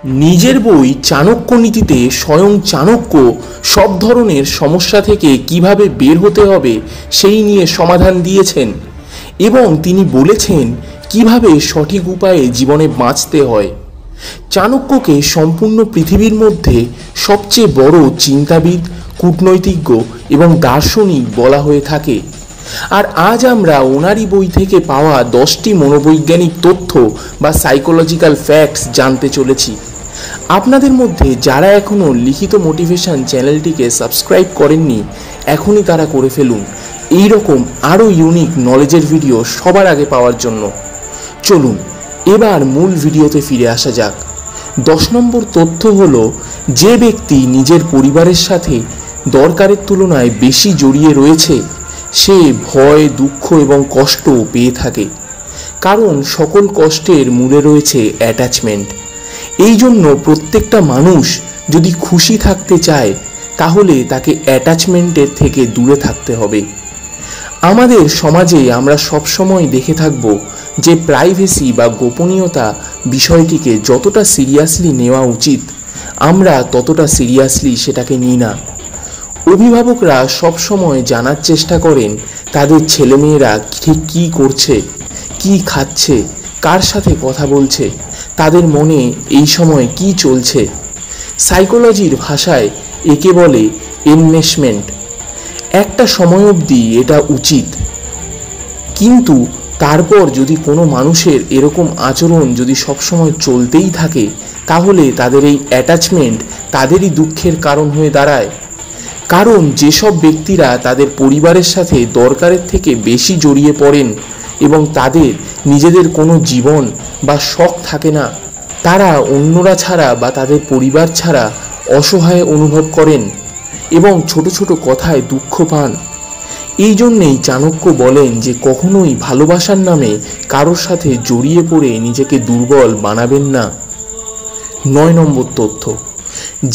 নিজের বই চাণক্য নীতিতে স্বয়ং চাণক্য সব ধরনের সমস্যা থেকে কিভাবে বের হতে হবে সেই নিয়ে সমাধান দিয়েছেন এবং তিনি বলেছেন কিভাবে সঠিক উপায়ে জীবনে বাঁচতে হয়। চাণক্যকে সম্পূর্ণ পৃথিবীর মধ্যে সবচেয়ে বড় চিন্তাবিদ, কূটনৈতিজ্ঞ এবং দার্শনিক বলা হয়ে থাকে। আর আজ আমরা ওনারই বই থেকে পাওয়া 10টি মনোবৈজ্ঞানিক তথ্য বা সাইকোলজিক্যাল ফ্যাক্টস জানতে চলেছি। আপনাদের মধ্যে যারা এখনও লিখিত মোটিভেশন চ্যানেলটিকে সাবস্ক্রাইব করেননি, এখনই তারা করে ফেলুন এই রকম আরও ইউনিক নলেজের ভিডিও সবার আগে পাওয়ার জন্য। চলুন এবার মূল ভিডিওতে ফিরে আসা যাক। 10 নম্বর তথ্য হলো, যে ব্যক্তি নিজের পরিবারের সাথে দরকারের তুলনায় বেশি জড়িয়ে রয়েছে সে ভয়, দুঃখ এবং কষ্ট পেয়ে থাকে, কারণ সকল কষ্টের মূলে রয়েছে অ্যাটাচমেন্ট। এই জন্য প্রত্যেকটা মানুষ যদি খুশি থাকতে চায় তাহলে তাকে অ্যাটাচমেন্টের থেকে দূরে থাকতে হবে। আমাদের সমাজে আমরা সবসময় দেখে থাকব যে প্রাইভেসি বা গোপনীয়তা বিষয়টিকে যতটা সিরিয়াসলি নেওয়া উচিত আমরা ততটা সিরিয়াসলি সেটাকে নিই না। অভিভাবকরা সবসময় জানার চেষ্টা করেন তাদের ছেলেমেয়েরা ঠিক কী করছে, কি খাচ্ছে, কার সাথে কথা বলছে, তাদের মনে এই সময় কি চলছে। সাইকোলজির ভাষায় একে বলে এনমেশমেন্ট। একটা সময় অবধি এটা উচিত, কিন্তু তারপর যদি কোনো মানুষের এরকম আচরণ যদি সবসময় চলতেই থাকে তাহলে তাদের এই অ্যাটাচমেন্ট তাদেরই দুঃখের কারণ হয়ে দাঁড়ায়। কারণ যেসব ব্যক্তিরা তাদের পরিবারের সাথে দরকারের থেকে বেশি জড়িয়ে পড়েন এবং তাদের নিজেদের কোনো জীবন বা শখ থাকে না, তারা অন্যরা ছাড়া বা তাদের পরিবার ছাড়া অসহায় অনুভব করেন এবং ছোট ছোট কথায় দুঃখ পান। এই জন্যেই চাণক্য বলেন যে কখনোই ভালোবাসার নামে কারোর সাথে জড়িয়ে পড়ে নিজেকে দুর্বল বানাবেন না। 9 নম্বর তথ্য,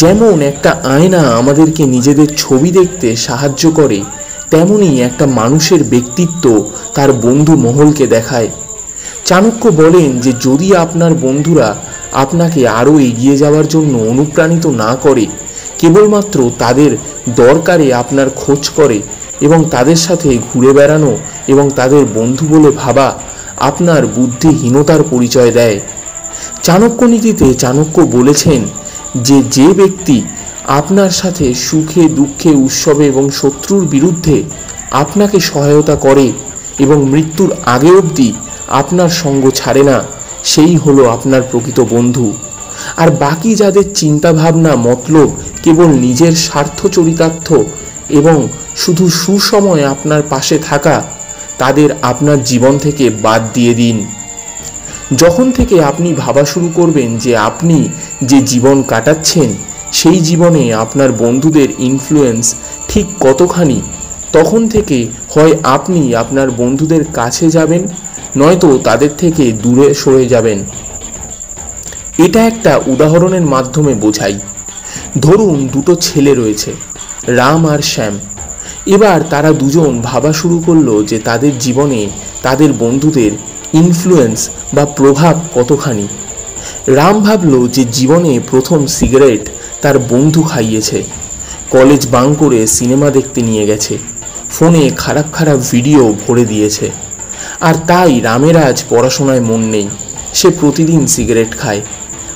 যেমন একটা আয়না আমাদেরকে নিজেদের ছবি দেখতে সাহায্য করে, তেমনি একটা মানুষের ব্যক্তিত্ব তার বন্ধু মহলকে দেখায়। চাণক্য বলেন যে যদি আপনার বন্ধুরা আপনাকে আরও এগিয়ে যাওয়ার জন্য অনুপ্রাণিত না করে, কেবলমাত্র তাদের দরকারে আপনার খোঁজ করে এবং তাদের সাথে ঘুরে বেড়ানো এবং তাদের বন্ধু বলে ভাবা আপনার বুদ্ধিহীনতার পরিচয় দেয়। চাণক্য নীতিতে চাণক্য বলেছেন যে যে ব্যক্তি আপনার সাথে সুখে, দুঃখে, উৎসবে এবং শত্রুর বিরুদ্ধে আপনাকে সহায়তা করে এবং মৃত্যুর আগে অবধি আপনার সঙ্গ ছাড়ে না, সেই হলো আপনার প্রকৃত বন্ধু। আর বাকি যাদের চিন্তাভাবনা, মতলব কেবল নিজের স্বার্থ চরিতার্থ এবং শুধু সুসময়ে আপনার পাশে থাকা, তাদের আপনার জীবন থেকে বাদ দিয়ে দিন। যখন থেকে আপনি ভাবা শুরু করবেন যে আপনি যে জীবন কাটাচ্ছেন সেই জীবনে আপনার বন্ধুদের ইনফ্লুয়েন্স ঠিক কতখানি, তখন থেকে হয় আপনি আপনার বন্ধুদের কাছে যাবেন নয়তো তাদের থেকে দূরে সরে যাবেন। এটা একটা উদাহরণের মাধ্যমে বোঝাই। ধরুন দুটো ছেলে রয়েছে, রাম আর শ্যাম। এবার তারা দুজন ভাবা শুরু করলো যে তাদের জীবনে তাদের বন্ধুদের ইনফ্লুয়েন্স বা প্রভাব কতখানি। রাম ভাবলো যে জীবনে প্রথম সিগারেট তার বন্ধু খাইয়েছে, কলেজ বাঙ্ক করে সিনেমা দেখতে নিয়ে গেছে, ফোনে খারাপ খারাপ ভিডিও ভরে দিয়েছে। আর তাই রামের আজ পড়াশোনায় মন নেই, সে প্রতিদিন সিগারেট খায়।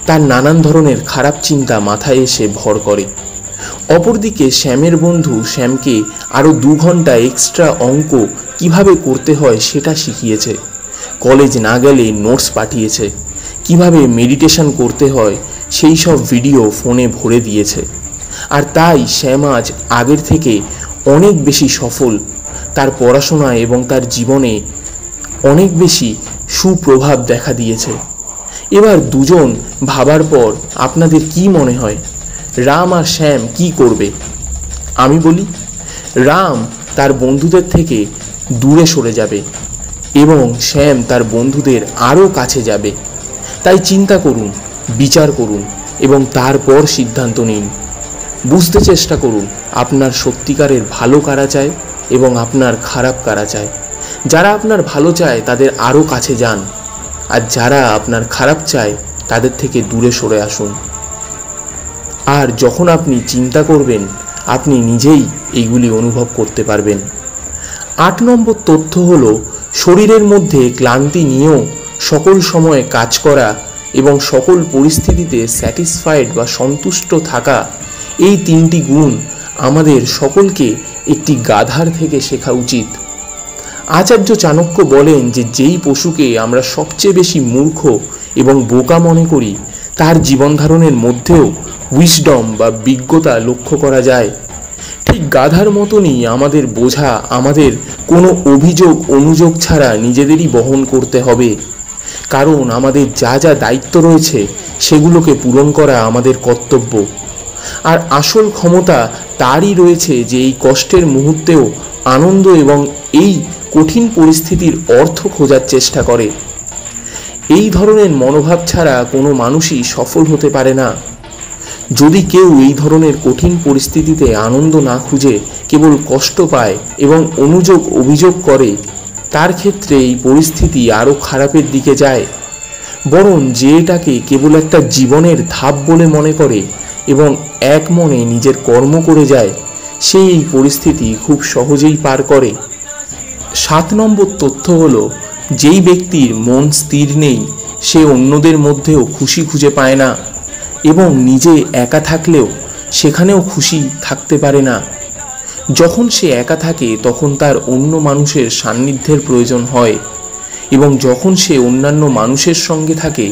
তার নানান ধরনের খারাপ চিন্তা মাথায় এসে ভর করে। অপরদিকে শ্যামের বন্ধু শ্যামকে আরও 2 ঘন্টা এক্সট্রা অঙ্ক কিভাবে করতে হয় সেটা শিখিয়েছে, কলেজ না গেলে নোটস পাঠিয়েছে, কিভাবে মেডিটেশন করতে হয় সেই সব ভিডিও ফোনে ভরে দিয়েছে। আর তাই শ্যাম আজ আগের থেকে অনেক বেশি সফল, তার পড়াশোনায় এবং তার জীবনে অনেক বেশি সুপ্রভাব দেখা দিয়েছে। এবার দুজন ভাবার পর আপনাদের কি মনে হয় রাম আর শ্যাম কি করবে? আমি বলি, রাম তার বন্ধুদের থেকে দূরে সরে যাবে এবং শ্যাম তার বন্ধুদের আরও কাছে যাবে। তাই চিন্তা করুন, বিচার করুন এবং তারপর সিদ্ধান্ত নিন। বুঝতে চেষ্টা করুন আপনার সত্যিকারের ভালো কারা চায় এবং আপনার খারাপ কারা চায়। যারা আপনার ভালো চায় তাদের আরও কাছে যান, আর যারা আপনার খারাপ চায় তাদের থেকে দূরে সরে আসুন। আর যখন আপনি চিন্তা করবেন, আপনি নিজেই এইগুলি অনুভব করতে পারবেন। 8 নম্বর তথ্য হলো, শরীরের মধ্যে ক্লান্তি নিয়েও সকল সময়ে কাজ করা এবং সকল পরিস্থিতিতে স্যাটিসফাইড বা সন্তুষ্ট থাকা, এই 3টি গুণ আমাদের সকলকে একটি গাধার থেকে শেখা উচিত। আচার্য চাণক্য বলেন যে যেই পশুকে আমরা সবচেয়ে বেশি মূর্খ এবং বোকা মনে করি, তার জীবনধারণের মধ্যেও উইজডম বা বিজ্ঞতা লক্ষ্য করা যায়। ঠিক গাধার মতনই আমাদের বোঝা আমাদের কোনো অভিযোগ অনুযোগ ছাড়া নিজেদেরই বহন করতে হবে, কারণ আমাদের যা যা দায়িত্ব রয়েছে সেগুলোকে পূরণ করা আমাদের কর্তব্য। আর আসল ক্ষমতা তারই রয়েছে যে এই কষ্টের মুহূর্তেও আনন্দ এবং এই কঠিন পরিস্থিতির অর্থ খোঁজার চেষ্টা করে। এই ধরনের মনোভাব ছাড়া কোনো মানুষই সফল হতে পারে না। যদি কেউ এই ধরনের কঠিন পরিস্থিতিতে আনন্দ না খুঁজে কেবল কষ্ট পায় এবং অনুযোগ অভিযোগ করে, তার ক্ষেত্রে এই পরিস্থিতি আরও খারাপের দিকে যায়। বরং যে এটাকে কেবল একটা জীবনের ধাপ বলে মনে করে এবং এক মনে নিজের কর্ম করে যায়, সে এই পরিস্থিতি খুব সহজেই পার করে। 7 নম্বর তথ্য হলো, যেই ব্যক্তির মন স্থির নেই সে অন্যদের মধ্যেও খুশি খুঁজে পায় না এবং নিজে একা থাকলেও সেখানেও খুশি থাকতে পারে না। যখন সে একা থাকে তখন তার অন্য মানুষের সান্নিধ্যের প্রয়োজন হয় এবং যখন সে অন্যান্য মানুষের সঙ্গে থাকে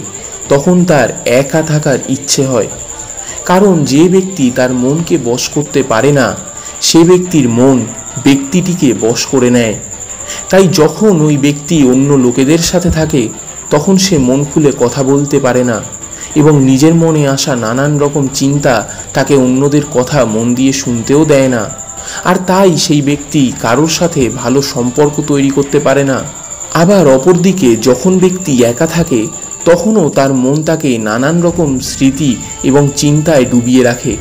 তখন তার একা থাকার ইচ্ছে হয়। কারণ যে ব্যক্তি তার মনকে বশ করতে পারে না, সে ব্যক্তির মন ব্যক্তিটিকে বশ করে নেয়। তাই যখন ওই ব্যক্তি অন্য লোকেদের সাথে থাকে তখন সে মন খুলে কথা বলতে পারে না এবং নিজের মনে আসা নানান রকম চিন্তা তাকে অন্যদের কথা মন দিয়ে শুনতেও দেয় না। আর তাই সেই ব্যক্তি কারোর সাথে ভালো সম্পর্ক তৈরি করতে পারে না। আবার অপরদিকে যখন ব্যক্তি একা থাকে তখনও তার মন তাকে নানান রকম স্মৃতি এবং চিন্তায় ডুবিয়ে রাখে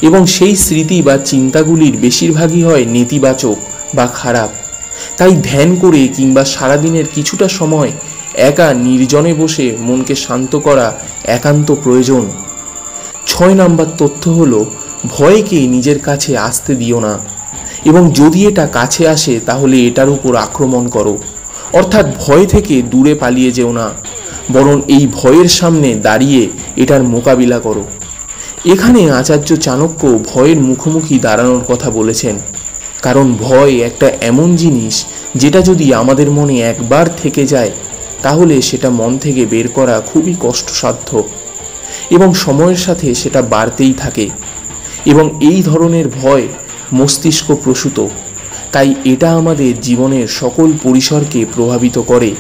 এবং সেই স্মৃতি বা চিন্তাগুলির বেশিরভাগই হয় নেতিবাচক বা খারাপ। তাই ধ্যান করে কিংবা সারাদিনের কিছুটা সময় একা নির্জনে বসে মনকে শান্ত করা একান্ত প্রয়োজন। 6 নম্বর তথ্য হলো, ভয়কে নিজের কাছে আসতে দিও না এবং যদি এটা কাছে আসে তাহলে এটার উপর আক্রমণ করো। অর্থাৎ ভয় থেকে দূরে পালিয়ে যেও না, বরং এই ভয়ের সামনে দাঁড়িয়ে এটার মোকাবিলা করো। এখানে আচার্য চাণক্য ভয়ের মুখোমুখি দাঁড়ানোর কথা বলেছেন, কারণ ভয় একটা এমন জিনিস যেটা যদি আমাদের মনে একবার থেকে যায় তাহলে সেটা মন থেকে বের করা খুবই কষ্টসাধ্য এবং সময়ের সাথে সেটা বাড়তেই থাকে এবং এই ধরনের ভয় মস্তিষ্ক প্রসূত। তাই এটা আমাদের জীবনের সকল পরিসরকে প্রভাবিত করে।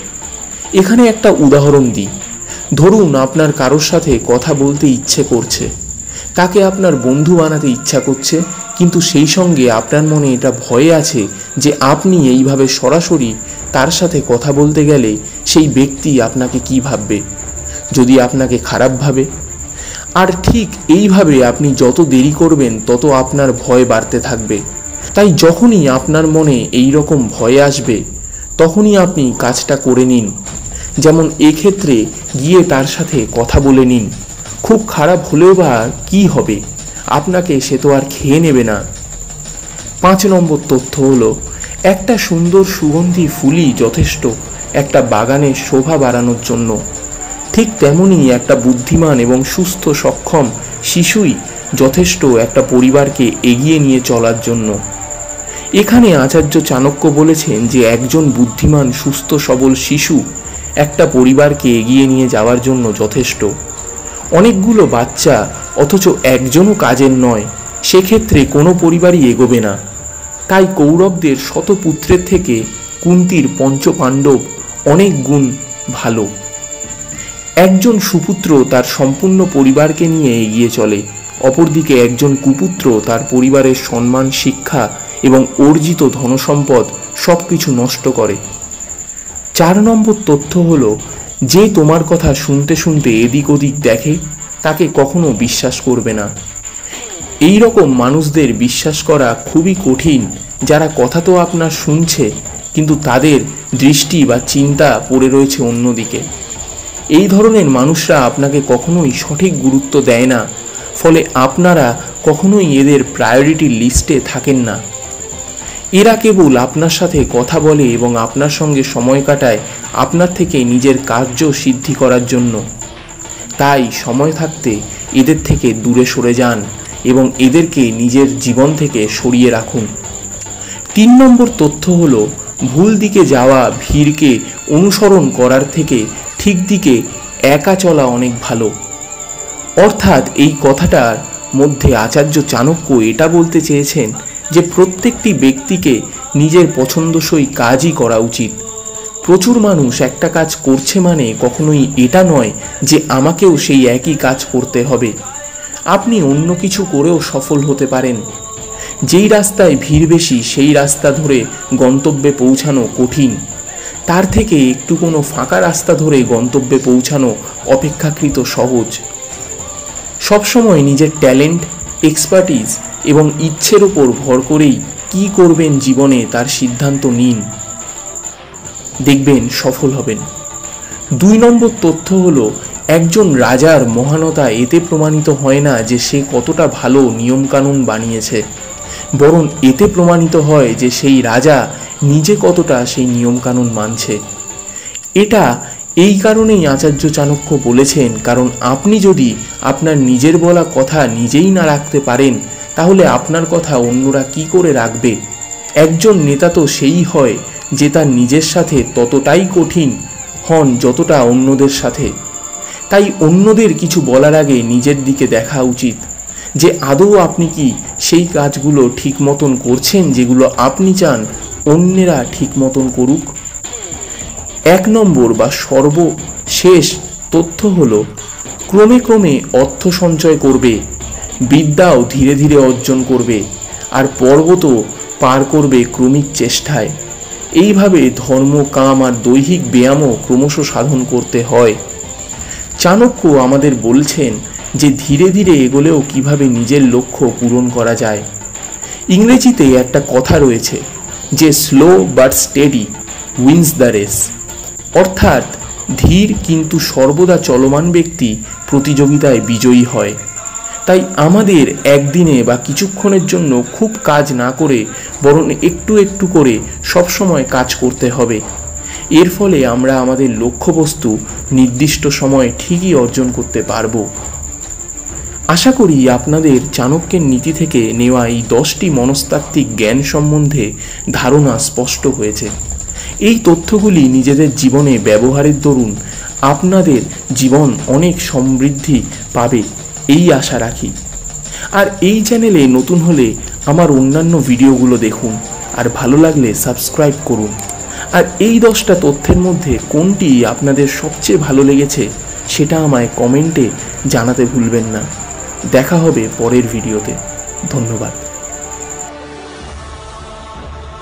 এখানে একটা উদাহরণ দিই। ধরুন আপনার কারোর সাথে কথা বলতে ইচ্ছে করছে, তাকে আপনার বন্ধু বানাতে ইচ্ছা করছে, কিন্তু সেই সঙ্গে আপনার মনে এটা ভয় আছে যে আপনি এইভাবে সরাসরি তার সাথে কথা বলতে গেলে সেই ব্যক্তি আপনাকে কি ভাববে, যদি আপনাকে খারাপ ভাবে। আর ঠিক এইভাবে আপনি যত দেরি করবেন তত আপনার ভয় বাড়তে থাকবে। তাই যখনই আপনার মনে এই রকম ভয় আসবে তখনই আপনি কাজটা করে নিন। যেমন এক্ষেত্রে গিয়ে তার সাথে কথা বলে নিন। খুব খারাপ হলেও বা কি হবে, আপনাকে সে তো আর খেয়ে নেবে না। 5 নম্বর তথ্য হলো, একটা সুন্দর সুগন্ধি ফুলই যথেষ্ট একটা বাগানের শোভা বাড়ানোর জন্য। ঠিক তেমনই একটা বুদ্ধিমান এবং সুস্থ সক্ষম শিশুই যথেষ্ট একটা পরিবারকে এগিয়ে নিয়ে চলার জন্য। এখানে আচার্য চাণক্য বলেছেন যে একজন বুদ্ধিমান সুস্থ সবল শিশু একটা পরিবারকে এগিয়ে নিয়ে যাওয়ার জন্য যথেষ্ট। অনেকগুলো বাচ্চা অথচ একজনও কাজের নয়, সেক্ষেত্রে কোনো পরিবারই এগোবে না। তাই কৌরবদের শতপুত্রের থেকে কুন্তির পঞ্চপাণ্ডব অনেক গুণ ভালো। একজন সুপুত্র তার সম্পূর্ণ পরিবারকে নিয়ে এগিয়ে চলে, অপরদিকে একজন কুপুত্র তার পরিবারের সম্মান, শিক্ষা এবং অর্জিত ধনসম্পদ সব কিছু নষ্ট করে। 4 নম্বর তথ্য হলো, যে তোমার কথা শুনতে শুনতে এদিক ওদিক দেখে তাকে কখনো বিশ্বাস করবে না। এই রকম মানুষদের বিশ্বাস করা খুবই কঠিন, যারা কথা তো আপনার শুনছে কিন্তু তাদের দৃষ্টি বা চিন্তা পড়ে রয়েছে অন্যদিকে। এই ধরনের মানুষরা আপনাকে কখনোই সঠিক গুরুত্ব দেয় না, ফলে আপনারা কখনোই এদের প্রায়োরিটি লিস্টে থাকেন না। এরা কেবল আপনার সাথে কথা বলে এবং আপনার সঙ্গে সময় কাটায় আপনার থেকে নিজের কার্য সিদ্ধি করার জন্য। তাই সময় থাকতে এদের থেকে দূরে সরে যান এবং এদেরকে নিজের জীবন থেকে সরিয়ে রাখুন। 3 নম্বর তথ্য হলো, ভুল দিকে যাওয়া ভিড়কে অনুসরণ করার থেকে ঠিক দিকে একা চলা অনেক ভালো। অর্থাৎ এই কথাটার মধ্যে আচার্য চাণক্য এটা বলতে চেয়েছেন যে প্রত্যেকটি ব্যক্তিকে নিজের পছন্দসই কাজই করা উচিত। প্রচুর মানুষ একটা কাজ করছে মানে কখনোই এটা নয় যে আমাকেও সেই একই কাজ করতে হবে। আপনি অন্য কিছু করেও সফল হতে পারেন। যেই রাস্তায় ভিড় বেশি সেই রাস্তা ধরে গন্তব্যে পৌঁছানো কঠিন, তার থেকে একটু কোনো ফাঁকা রাস্তা ধরে গন্তব্যে পৌঁছানো অপেক্ষাকৃত সহজ। সবসময় নিজের ট্যালেন্ট, এক্সপার্টিজ এবং ইচ্ছের উপর ভর করেই কী করবেন জীবনে তার সিদ্ধান্ত নিন, দেখবেন সফল হবেন। 2 নম্বর তথ্য হলো, একজন রাজার মহানতা এতে প্রমাণিত হয় না যে সে কতটা ভালো নিয়মকানুন বানিয়েছে, বরং এতে প্রমাণিত হয় যে সেই রাজা নিজে কতটা সেই নিয়মকানুন মানছে। এটা এই কারণেই আচার্য চাণক্য বলেছেন, কারণ আপনি যদি আপনার নিজের বলা কথা নিজেই না রাখতে পারেন তাহলে আপনার কথা অন্যরা কি করে রাখবে। একজন নেতা তো সেই হয় যে তার নিজের সাথে ততটাই কঠিন হন যতটা অন্যদের সাথে। তাই অন্যদের কিছু বলার আগে নিজের দিকে দেখা উচিত যে আদৌ আপনি কি সেই কাজগুলো ঠিক মতন করছেন যেগুলো আপনি চান অন্যেরা ঠিক মতন করুক। 1 নম্বর বা সর্বশেষ তথ্য হলো, ক্রমে ক্রমে অর্থ সঞ্চয় করবে, বিদ্যাও ধীরে ধীরে অর্জন করবে, আর পর্বতও পার করবে ক্রমিক চেষ্টায়। এইভাবে ধর্ম, কাম আর দৈহিক ব্যায়ামও ক্রমশ সাধন করতে হয়। চাণক্য আমাদের বলছেন যে ধীরে ধীরে এগোলেও কিভাবে নিজের লক্ষ্য পূরণ করা যায়। ইংরেজিতে একটা কথা রয়েছে যে slow but steady wins the race, অর্থাৎ ধীর কিন্তু সর্বদা চলমান ব্যক্তি প্রতিযোগিতায় বিজয়ী হয়। তাই আমাদের একদিনে বা কিছুক্ষণের জন্য খুব কাজ না করে বরং একটু একটু করে সবসময় কাজ করতে হবে। এর ফলে আমরা আমাদের লক্ষ্যবস্তু নির্দিষ্ট সময়ে ঠিকই অর্জন করতে পারব। আশা করি আপনাদের চাণক্যের নীতি থেকে নেওয়া এই 10টি মনস্তাত্ত্বিক জ্ঞান সম্বন্ধে ধারণা স্পষ্ট হয়েছে। এই তথ্যগুলি নিজেদের জীবনে ব্যবহারের দরুন আপনাদের জীবন অনেক সমৃদ্ধি পাবে এই আশা রাখি। আর এই চ্যানেলে নতুন হলে আমার অন্যান্য ভিডিওগুলো দেখুন, আর ভালো লাগলে সাবস্ক্রাইব করুন। আর এই 10টা তথ্যের মধ্যে কোনটি আপনাদের সবচেয়ে ভালো লেগেছে সেটা আমায় কমেন্টে জানাতে ভুলবেন না। দেখা হবে পরের ভিডিওতে। ধন্যবাদ।